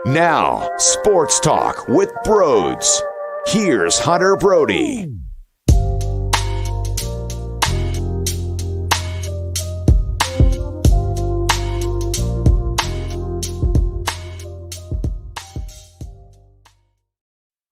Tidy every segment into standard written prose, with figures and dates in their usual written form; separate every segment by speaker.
Speaker 1: Now, Sports Talk with Broads. Here's Hunter Brody.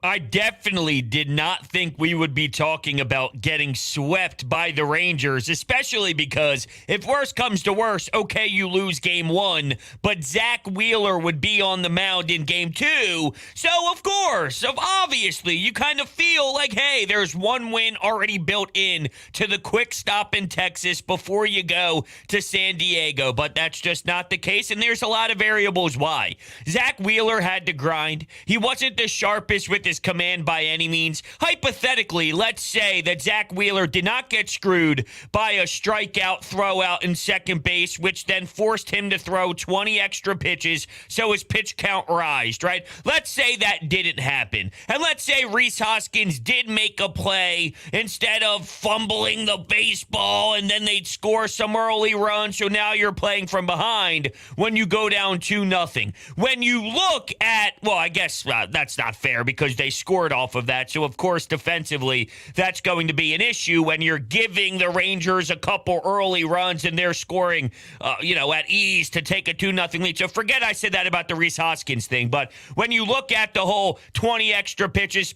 Speaker 2: I definitely did not think we would be talking about getting swept by the Rangers, especially because if worse comes to worse, okay, you lose game one, but Zack Wheeler would be on the mound in game two. So, of course, obviously, you kind of feel like, hey, there's one win already built in to the quick stop in Texas before you go to San Diego. But that's just not the case, and there's a lot of variables why. Zack Wheeler had to grind. He wasn't the sharpest with his command by any means. Hypothetically, let's say that Zack Wheeler did not get screwed by a strikeout throwout in second base, which then forced him to throw 20 extra pitches so his pitch count rised, right? Let's say that didn't happen. And let's say Rhys Hoskins did make a play instead of fumbling the baseball and then they'd score some early run, so now you're playing from behind when you go down 2-0. When you look at, well, I guess that's not fair because they scored off of that. So, of course, defensively, that's going to be an issue when you're giving the Rangers a couple early runs and they're scoring, at ease to take a 2-0 lead. So forget I said that about the Rhys Hoskins thing. But when you look at the whole 20 extra pitches,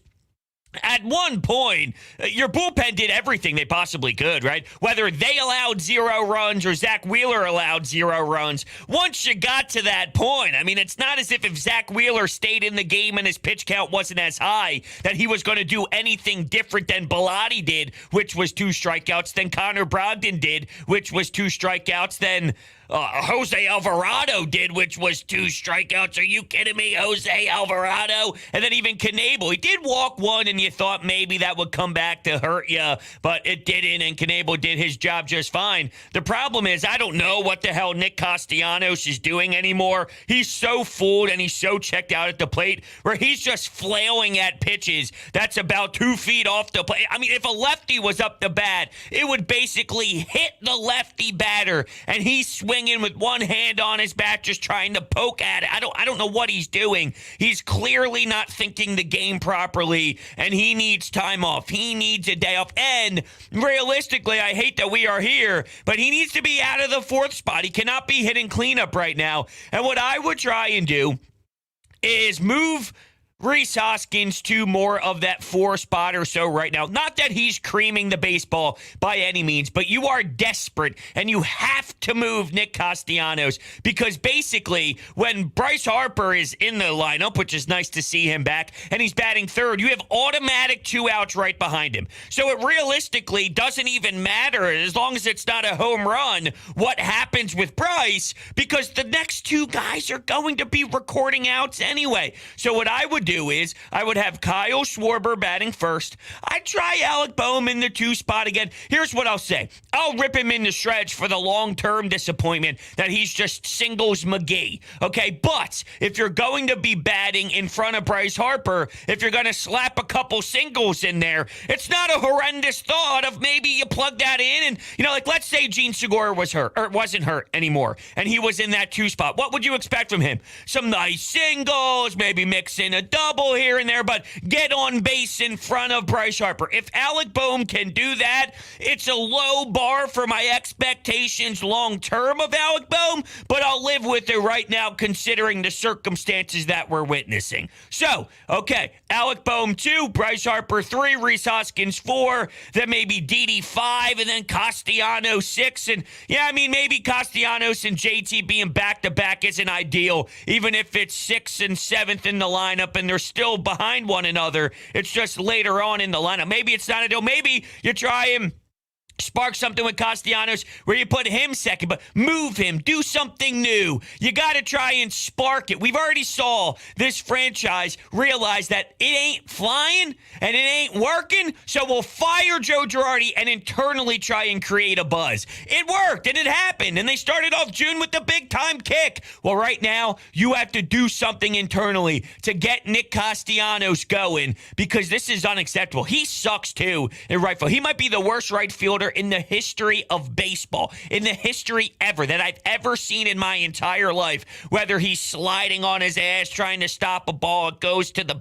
Speaker 2: at one point, your bullpen did everything they possibly could, right? Whether they allowed 0 runs or Zack Wheeler allowed 0 runs, once you got to that point, I mean, it's not as if Zack Wheeler stayed in the game and his pitch count wasn't as high that he was going to do anything different than Bilotti did, which was 2 strikeouts, than Connor Brogdon did, which was 2 strikeouts, than Jose Alvarado did, which was 2 strikeouts. Are you kidding me? Jose Alvarado? And then even Knebel. He did walk one, and you thought maybe that would come back to hurt you, but it didn't, and Knebel did his job just fine. The problem is, I don't know what the hell Nick Castellanos is doing anymore. He's so fooled, and he's so checked out at the plate, where he's just flailing at pitches that's about 2 feet off the plate. I mean, if a lefty was up to bat, it would basically hit the lefty batter, and he's swinging with one hand on his bat, just trying to poke at it. I don't know what he's doing. He's clearly not thinking the game properly, and he needs time off. He needs a day off. And realistically, I hate that we are here, but he needs to be out of the 4th spot. He cannot be hitting cleanup right now. And what I would try and do is move Rhys Hoskins to more of that 4 spot or so right now. Not that he's creaming the baseball by any means, but you are desperate and you have to move Nick Castellanos because basically when Bryce Harper is in the lineup, which is nice to see him back, and he's batting 3rd, you have automatic 2 outs right behind him. So it realistically doesn't even matter as long as it's not a home run what happens with Bryce because the next 2 guys are going to be recording outs anyway. So what I would do is I would have Kyle Schwarber batting 1st. I'd try Alec Boehm in the 2 spot again. Here's what I'll say. I'll rip him into shreds for the long-term disappointment that he's just singles McGee. Okay, but if you're going to be batting in front of Bryce Harper, if you're going to slap a couple singles in there, it's not a horrendous thought of maybe you plug that in and, like let's say Gene Segura was hurt or wasn't hurt anymore and he was in that 2 spot. What would you expect from him? Some nice singles, maybe mix in a double here and there, but get on base in front of Bryce Harper. If Alec Boehm can do that, it's a low bar for my expectations long-term of Alec Boehm, but I'll live with it right now considering the circumstances that we're witnessing. So, okay, Alec Boehm 2, Bryce Harper 3, Rhys Hoskins 4, then maybe Didi 5, and then Castellanos 6. And yeah, I mean, maybe Castellanos and JT being back-to-back isn't ideal, even if it's 6th and 7th in the lineup and they're still behind one another. It's just later on in the lineup. Maybe it's not a deal. Maybe you try him spark something with Castellanos where you put him second, but move him, do something new. You got to try and spark it. We've already saw this franchise realize that it ain't flying and it ain't working, so we'll fire Joe Girardi and internally try and create a buzz. It worked and it happened, and they started off June with the big-time kick. Well, right now, you have to do something internally to get Nick Castellanos going because this is unacceptable. He sucks, too, in right field. He might be the worst right fielder Wheeler in the history of baseball, in the history ever that I've ever seen in my entire life, whether he's sliding on his ass trying to stop a ball, it goes to the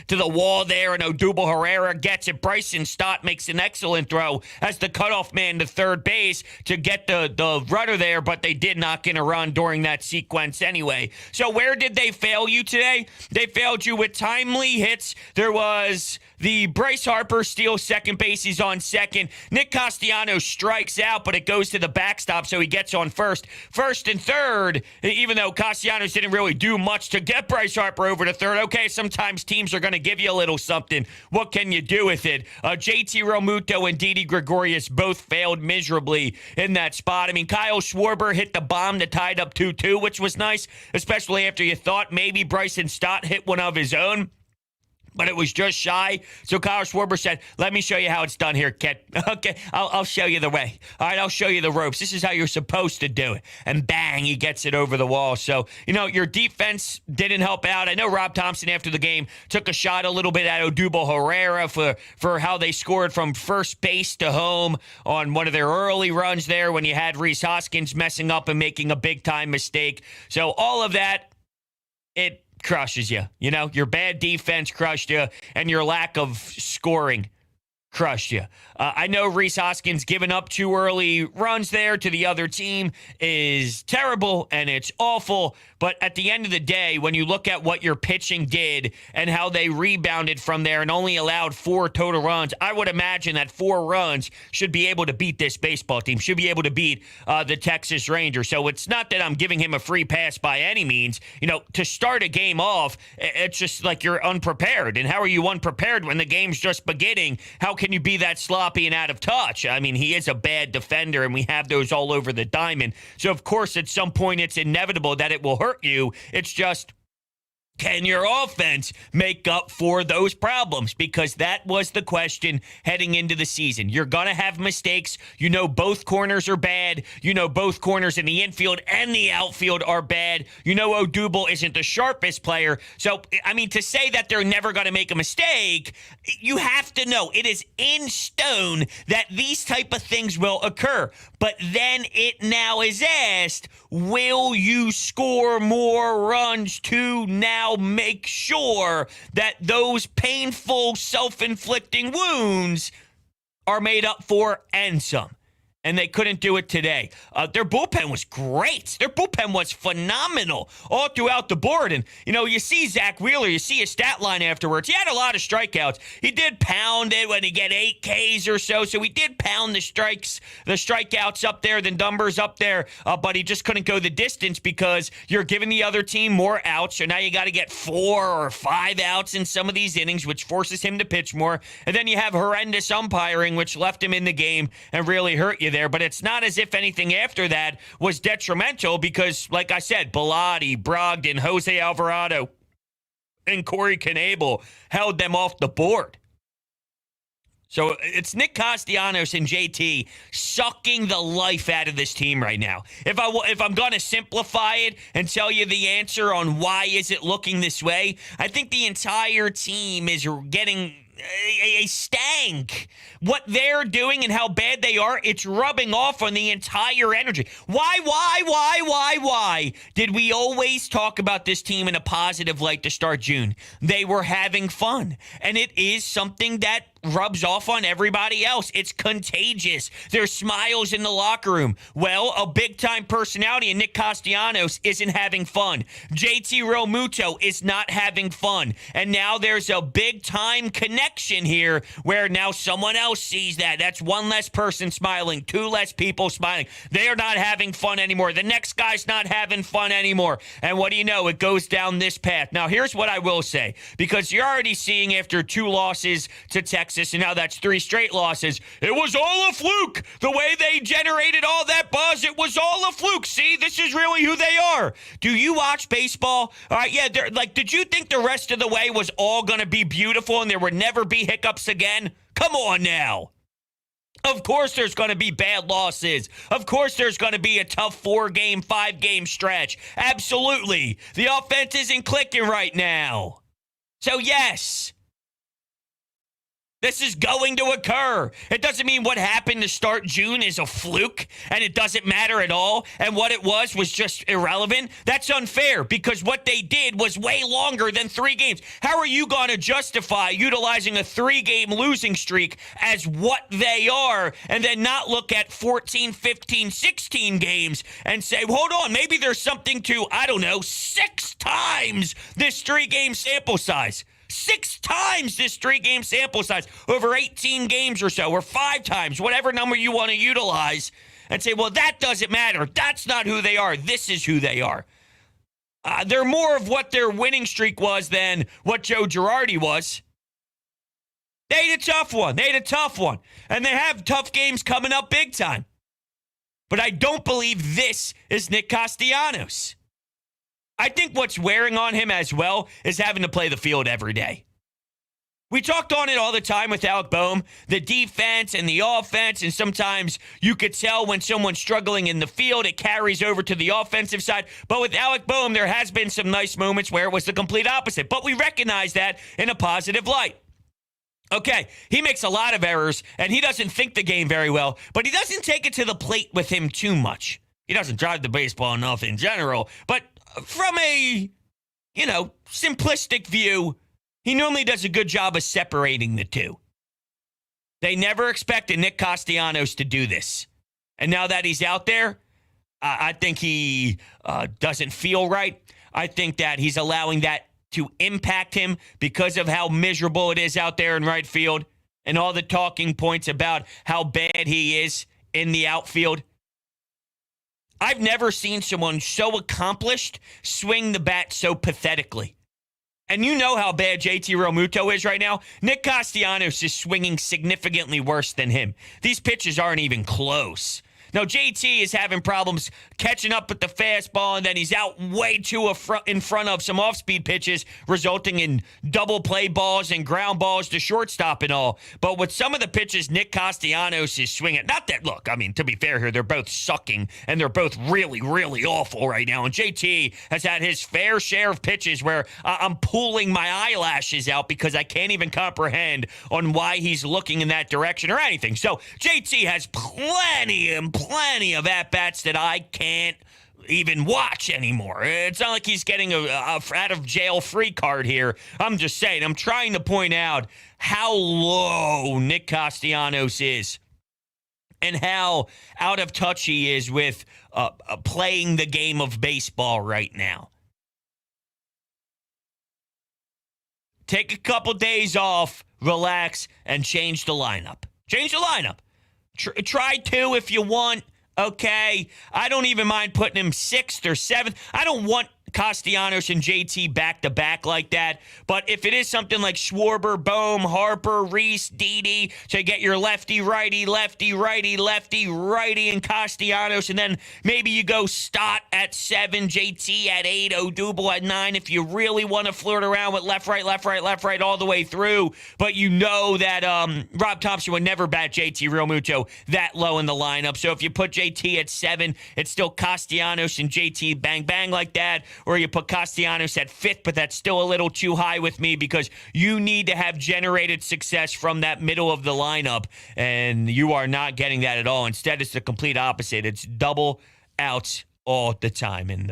Speaker 2: to the wall there, and Odubel Herrera gets it. Bryson Stott makes an excellent throw as the cutoff man to third base to get the runner there, but they did not get a run during that sequence anyway. So where did they fail you today? They failed you with timely hits. There was the Bryce Harper steals second base. He's on second. Nick Castellanos strikes out, but it goes to the backstop, so he gets on first. First and third, even though Castellanos didn't really do much to get Bryce Harper over to third. Okay, sometimes teams are going to give you a little something. What can you do with it? JT Realmuto and Didi Gregorius both failed miserably in that spot. I mean, Kyle Schwarber hit the bomb that tied up 2-2, which was nice, especially after you thought maybe Bryson Stott hit one of his own, but it was just shy. So Kyle Schwarber said, let me show you how it's done here, kid. Okay, I'll show you the way. All right, I'll show you the ropes. This is how you're supposed to do it. And bang, he gets it over the wall. So, your defense didn't help out. I know Rob Thompson after the game took a shot a little bit at Odubel Herrera for how they scored from first base to home on one of their early runs there when you had Rhys Hoskins messing up and making a big-time mistake. So all of that, it crushes you. Your bad defense crushed you, and your lack of scoring crushed you. I know Rhys Hoskins giving up 2 early runs there to the other team is terrible, and it's awful. But at the end of the day, when you look at what your pitching did and how they rebounded from there and only allowed 4 total runs, I would imagine that 4 runs should be able to beat this baseball team, should be able to beat the Texas Rangers. So it's not that I'm giving him a free pass by any means. To start a game off, it's just like you're unprepared. And how are you unprepared when the game's just beginning? How can you be that sloppy and out of touch? I mean, he is a bad defender, and we have those all over the diamond. So, of course, at some point, it's inevitable that it will hurt you. It's just, can your offense make up for those problems? Because that was the question heading into the season. You're going to have mistakes. Both corners are bad. Both corners in the infield and the outfield are bad. Odubel isn't the sharpest player. So, to say that they're never going to make a mistake, you have to know it is in stone that these type of things will occur. But then it now is asked, will you score more runs to now make sure that those painful self-inflicting wounds are made up for and some? And they couldn't do it today. Their bullpen was great. Their bullpen was phenomenal all throughout the board. And, you see Zack Wheeler, you see his stat line afterwards. He had a lot of strikeouts. He did pound it when he get 8 Ks or so. So he did pound the strikeouts up there, the numbers up there. But he just couldn't go the distance because you're giving the other team more outs. So now you got to get 4 or 5 outs in some of these innings, which forces him to pitch more. And then you have horrendous umpiring, which left him in the game and really hurt you there. But it's not as if anything after that was detrimental because, like I said, Bilotti, Brogdon, Jose Alvarado, and Corey Knebel held them off the board. So it's Nick Castellanos and JT sucking the life out of this team right now. If I'm going to simplify it and tell you the answer on why is it looking this way, I think the entire team is getting a stank. What they're doing and how bad they are, it's rubbing off on the entire energy. Why did we always talk about this team in a positive light to start June? They were having fun, and it is something that rubs off on everybody else. It's contagious. There's smiles in the locker room. Well, a big-time personality in Nick Castellanos isn't having fun. JT Realmuto is not having fun. And now there's a big-time connection here where now someone else sees that. That's one less person smiling, 2 less people smiling. They're not having fun anymore. The next guy's not having fun anymore. And what do you know? It goes down this path. Now, here's what I will say, because you're already seeing after 2 losses to Texas, and now that's 3 straight losses. It was all a fluke. The way they generated all that buzz, it was all a fluke. See, this is really who they are. Do you watch baseball? All right, yeah, did you think the rest of the way was all going to be beautiful and there would never be hiccups again? Come on now. Of course there's going to be bad losses. Of course there's going to be a tough 4-game, 5-game stretch. Absolutely. The offense isn't clicking right now. So yes, This is going to occur. It doesn't mean what happened to start June is a fluke and it doesn't matter at all and what it was just irrelevant. That's unfair because what they did was way longer than 3 games. How are you going to justify utilizing a 3-game losing streak as what they are and then not look at 14, 15, 16 games and say, hold on, maybe there's something to, 6 times this 3-game sample size. 6 times this 3-game sample size over 18 games or so, or 5 times, whatever number you want to utilize, and say, well, that doesn't matter. That's not who they are. This is who they are. They're more of what their winning streak was than what Joe Girardi was. They had a tough one. And they have tough games coming up big time. But I don't believe this is Nick Castellanos. I think what's wearing on him as well is having to play the field every day. We talked on it all the time with Alec Boehm, the defense and the offense, and sometimes you could tell when someone's struggling in the field, it carries over to the offensive side. But with Alec Boehm, there has been some nice moments where it was the complete opposite. But we recognize that in a positive light. Okay, he makes a lot of errors, and he doesn't think the game very well, but he doesn't take it to the plate with him too much. He doesn't drive the baseball enough in general, but from a, simplistic view, he normally does a good job of separating the two. They never expected Nick Castellanos to do this. And now that he's out there, I think he doesn't feel right. I think that he's allowing that to impact him because of how miserable it is out there in right field and all the talking points about how bad he is in the outfield. I've never seen someone so accomplished swing the bat so pathetically. And you know how bad JT Realmuto is right now. Nick Castellanos is swinging significantly worse than him. These pitches aren't even close. Now, JT is having problems catching up with the fastball, and then he's out way too in front of some off-speed pitches, resulting in double play balls and ground balls to shortstop and all. But with some of the pitches Nick Castellanos is swinging, not that, look, to be fair here, they're both sucking, and they're both really, really awful right now. And JT has had his fair share of pitches where I'm pulling my eyelashes out because I can't even comprehend on why he's looking in that direction or anything. So JT has plenty of at-bats that I can't even watch anymore. It's not like he's getting a out-of-jail-free card here. I'm just saying, I'm trying to point out how low Nick Castellanos is and how out of touch he is with playing the game of baseball right now. Take a couple days off, relax, and change the lineup. Change the lineup. Try 2 if you want, okay? I don't even mind putting him 6th or 7th. I don't want Castellanos and JT back-to-back like that. But if it is something like Schwarber, Boehm, Harper, Rhys, Didi, to get your lefty-righty, and Castellanos, and then maybe you go Stott at 7, JT at 8, Odubel at 9, if you really want to flirt around with left-right all the way through. But you know that Rob Thompson would never bat JT Realmuto that low in the lineup. So if you put JT at 7, it's still Castellanos and JT bang like that. Or you put Castellanos at 5th, but that's still a little too high with me because you need to have generated success from that middle of the lineup, and you are not getting that at all. Instead, it's the complete opposite. It's double outs all the time, and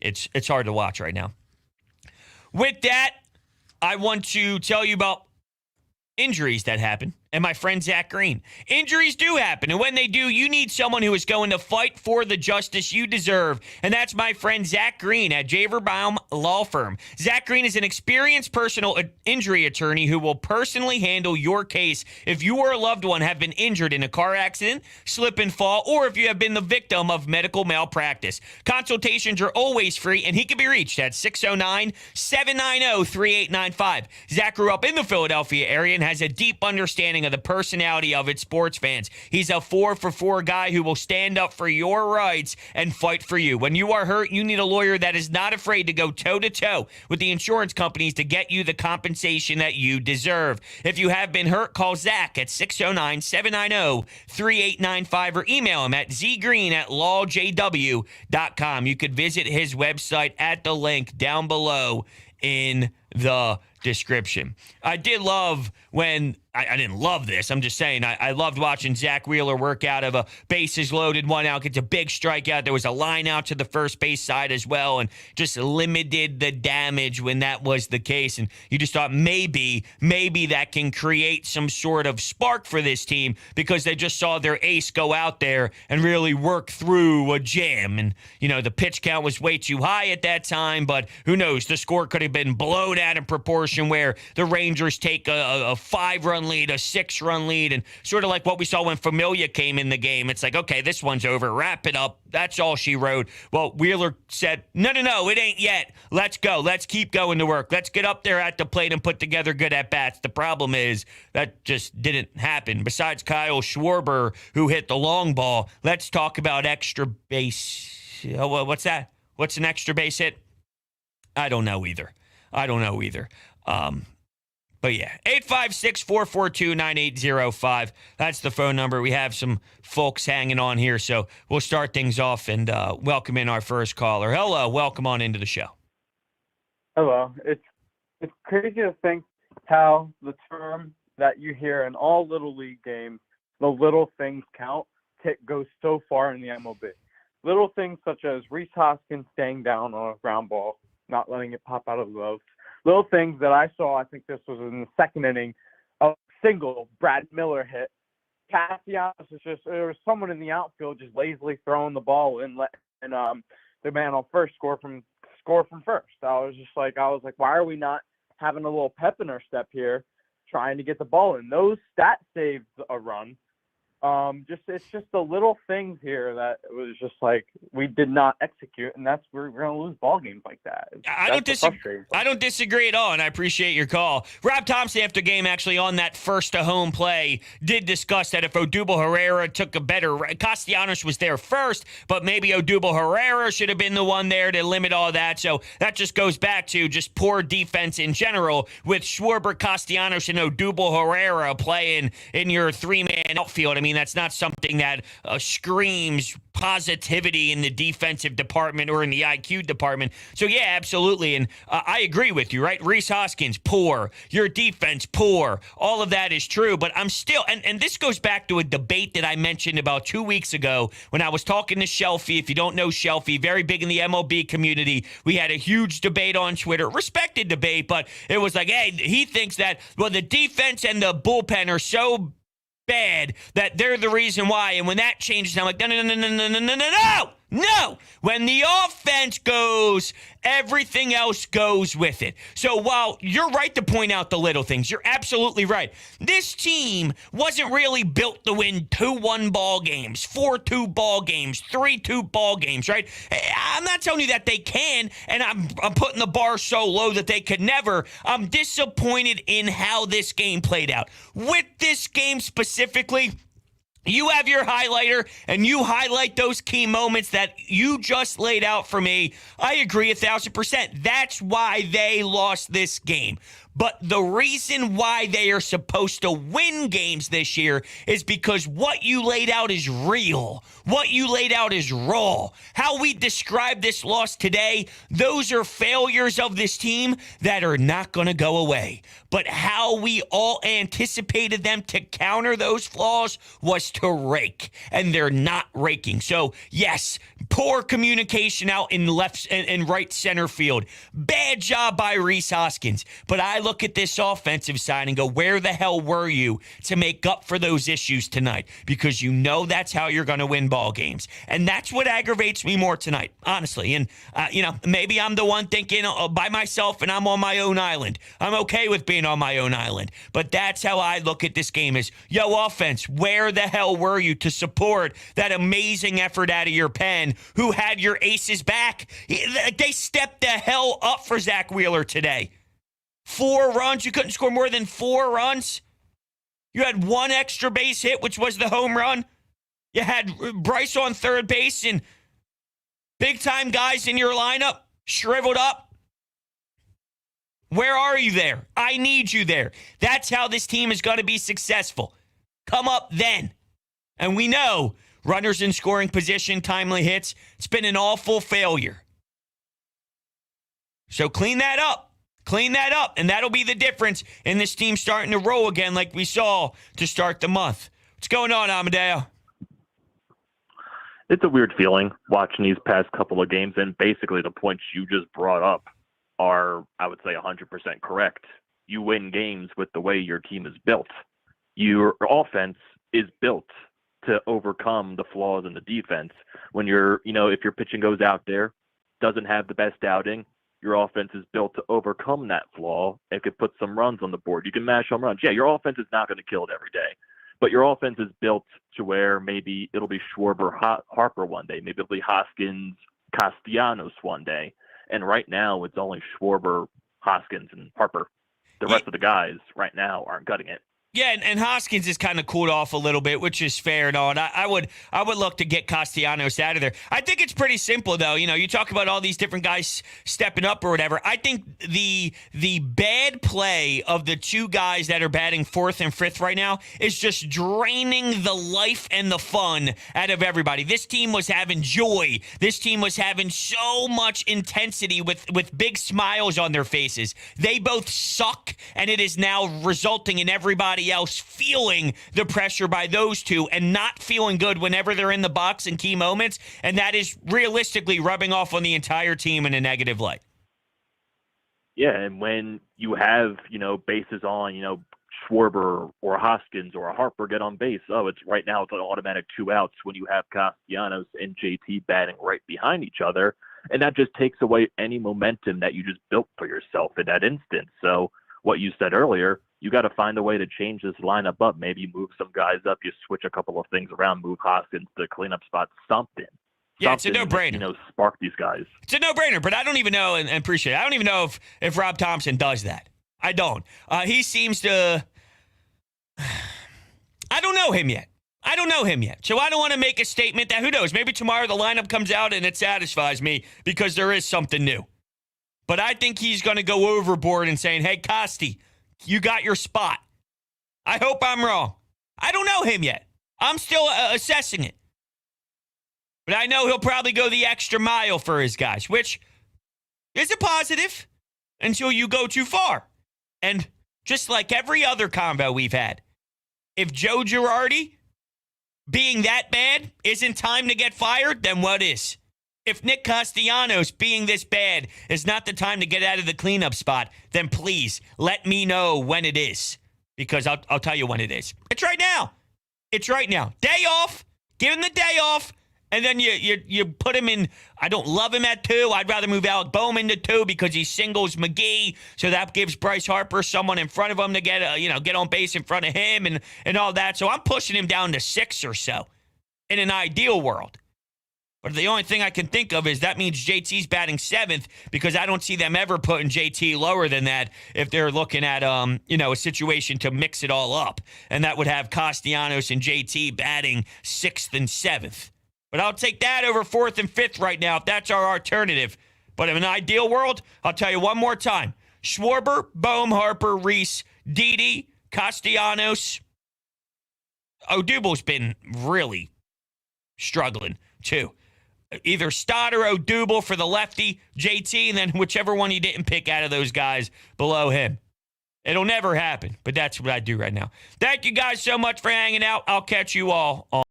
Speaker 2: it's hard to watch right now. With that, I want to tell you about injuries that happen. And my friend Zach Green. Injuries do happen, and when they do, you need someone who is going to fight for the justice you deserve, and that's my friend Zach Green at Javerbaum Law Firm. Zach Green is an experienced personal injury attorney who will personally handle your case if you or a loved one have been injured in a car accident, slip and fall, or if you have been the victim of medical malpractice. Consultations are always free, and he can be reached at 609-790-3895. Zach grew up in the Philadelphia area and has a deep understanding of the personality of its sports fans. He's a 4-for-4 guy who will stand up for your rights and fight for you. When you are hurt, you need a lawyer that is not afraid to go toe-to-toe with the insurance companies to get you the compensation that you deserve. If you have been hurt, call Zach at 609-790-3895 or email him at zgreen@lawjw.com. You could visit his website at the link down below in the description. I did love when I didn't love this. I'm just saying I loved watching Zack Wheeler work out of a bases loaded, one out, gets a big strikeout. There was a line out to the first base side as well, and just limited the damage when that was the case. And you just thought maybe that can create some sort of spark for this team because they just saw their ace go out there and really work through a jam. And, the pitch count was way too high at that time, but who knows? The score could have been blown out in proportion where the Rangers take a 5-run lead, a 6-run lead, and sort of like what we saw when Familia came in the game. It's like, okay, this one's over. Wrap it up. That's all she wrote. Well, Wheeler said, no, it ain't yet. Let's go. Let's keep going to work. Let's get up there at the plate and put together good at-bats. The problem is that just didn't happen. Besides Kyle Schwarber, who hit the long ball, let's talk about extra base. Oh, what's that? What's an extra base hit? I don't know either. But yeah, 856-442-9805. That's the phone number. We have some folks hanging on here, so we'll start things off and welcome in our first caller. Hello, welcome on into the show.
Speaker 3: Hello. It's crazy to think how the term that you hear in all Little League games, the little things count, goes so far in the MLB. Little things such as Rhys Hoskins staying down on a ground ball, not letting it pop out of the gloves. Little things that I saw, I think this was in the second inning, a single Brad Miller hit. Castellanos there was someone in the outfield just lazily throwing the ball in, and the man on first score from first. I was like, why are we not having a little pep in our step here, trying to get the ball in? That saved a run. It's just the little things here that it was just like we did not execute, and we're going to lose ball games like that.
Speaker 2: I don't disagree at all, and I appreciate your call. Rob Thompson, after game, actually on that first to home play, did discuss that if Odubel Herrera took a better, Castellanos was there first, but maybe Odubel Herrera should have been the one there to limit all that. So that just goes back to just poor defense in general with Schwarber, Castellanos, and Odubel Herrera playing in your three-man outfield. I mean, that's not something that screams positivity in the defensive department or in the IQ department. So, yeah, absolutely. And I agree with you, right? Rhys Hoskins, poor. Your defense, poor. All of that is true. But I'm still, and this goes back to a debate that I mentioned about 2 weeks ago when I was talking to Shelfie. If you don't know Shelfie, very big in the MLB community. We had a huge debate on Twitter, respected debate, but it was like, hey, he thinks that, well, the defense and the bullpen are so bad that they're the reason why. And when that changes, I'm like, no. When the offense goes, everything else goes with it. So while you're right to point out the little things, you're absolutely right. This team wasn't really built to win 2-1 ball games, 4-2 ball games, 3-2 ball games, right? I'm not telling you that they can, and I'm putting the bar so low that they could never. I'm disappointed in how this game played out. With this game specifically, you have your highlighter, and you highlight those key moments that you just laid out for me. I agree 1,000%. That's why they lost this game. But the reason why they are supposed to win games this year is because what you laid out is real. What you laid out is raw. How we describe this loss today, those are failures of this team that are not going to go away. But how we all anticipated them to counter those flaws was to rake, and they're not raking. So, yes, poor communication out in left and right center field. Bad job by Rhys Hoskins. But I look at this offensive side and go, where the hell were you to make up for those issues tonight? Because you know that's how you're going to win ball games. And that's what aggravates me more tonight, honestly. And, maybe I'm the one thinking by myself and I'm on my own island. I'm okay with being on my own island. But that's how I look at this game is, offense, where the hell were you to support that amazing effort out of your pen who had your aces back? They stepped the hell up for Zack Wheeler today. 4 runs. You couldn't score more than 4 runs. You had 1 extra base hit, which was the home run. You had Bryce on third base and big-time guys in your lineup shriveled up. Where are you there? I need you there. That's how this team is going to be successful. Come up then. And we know runners in scoring position, timely hits. It's been an awful failure. So clean that up. Clean that up, and that'll be the difference in this team starting to roll again like we saw to start the month. What's going on, Amadeo?
Speaker 4: It's a weird feeling watching these past couple of games, and basically the points you just brought up are, I would say, 100% correct. You win games with the way your team is built. Your offense is built to overcome the flaws in the defense. When if your pitching goes out there, doesn't have the best outing, your offense is built to overcome that flaw and could put some runs on the board. You can mash home runs. Yeah, your offense is not going to kill it every day, but your offense is built to where maybe it'll be Schwarber, Harper one day. Maybe it'll be Hoskins, Castellanos one day. And right now it's only Schwarber, Hoskins, and Harper. The rest of the guys right now aren't cutting it.
Speaker 2: Yeah, and Hoskins has kind of cooled off a little bit, which is fair and all. And I would look to get Castellanos out of there. I think it's pretty simple, though. You talk about all these different guys stepping up or whatever. I think the bad play of the two guys that are batting fourth and fifth right now is just draining the life and the fun out of everybody. This team was having joy. This team was having so much intensity with big smiles on their faces. They both suck, and it is now resulting in everybody else feeling the pressure by those two and not feeling good whenever they're in the box in key moments, and that is realistically rubbing off on the entire team in a negative light.
Speaker 4: Yeah, and when you have, bases on, Schwarber or Hoskins or Harper get on base, it's right now it's an automatic 2 outs when you have Castellanos and JT batting right behind each other, and that just takes away any momentum that you just built for yourself in that instance. So what you said earlier, you got to find a way to change this lineup up. Maybe you move some guys up, you switch a couple of things around, move Hoskins to cleanup spot, something.
Speaker 2: Yeah, it's a no-brainer.
Speaker 4: Spark these guys.
Speaker 2: It's a no-brainer, but I don't even know, and appreciate it, I don't even know if Rob Thompson does that. I don't. He seems to... I don't know him yet. So I don't want to make a statement that, who knows, maybe tomorrow the lineup comes out and it satisfies me because there is something new. But I think he's going to go overboard and saying, hey, Costi, you got your spot. I hope I'm wrong. I don't know him yet. I'm still assessing it. But I know he'll probably go the extra mile for his guys, which is a positive until you go too far. And just like every other combo we've had, if Joe Girardi being that bad isn't time to get fired, then what is? If Nick Castellanos being this bad is not the time to get out of the cleanup spot, then please let me know when it is. Because I'll tell you when it is. It's right now. Day off. Give him the day off. And then you put him in. I don't love him at 2. I'd rather move Alec Bowman to 2 because he singles McGee. So that gives Bryce Harper someone in front of him to get on base in front of him and all that. So I'm pushing him down to 6 or so in an ideal world. But the only thing I can think of is that means JT's batting 7th because I don't see them ever putting JT lower than that if they're looking at a situation to mix it all up. And that would have Castellanos and JT batting 6th and 7th. But I'll take that over 4th and 5th right now if that's our alternative. But in an ideal world, I'll tell you one more time. Schwarber, Bohm, Harper, Rhys, Didi, Castellanos. Odubel's been really struggling too. Either Stott or Odubel for the lefty, JT, and then whichever one he didn't pick out of those guys below him. It'll never happen, but that's what I do right now. Thank you guys so much for hanging out. I'll catch you all on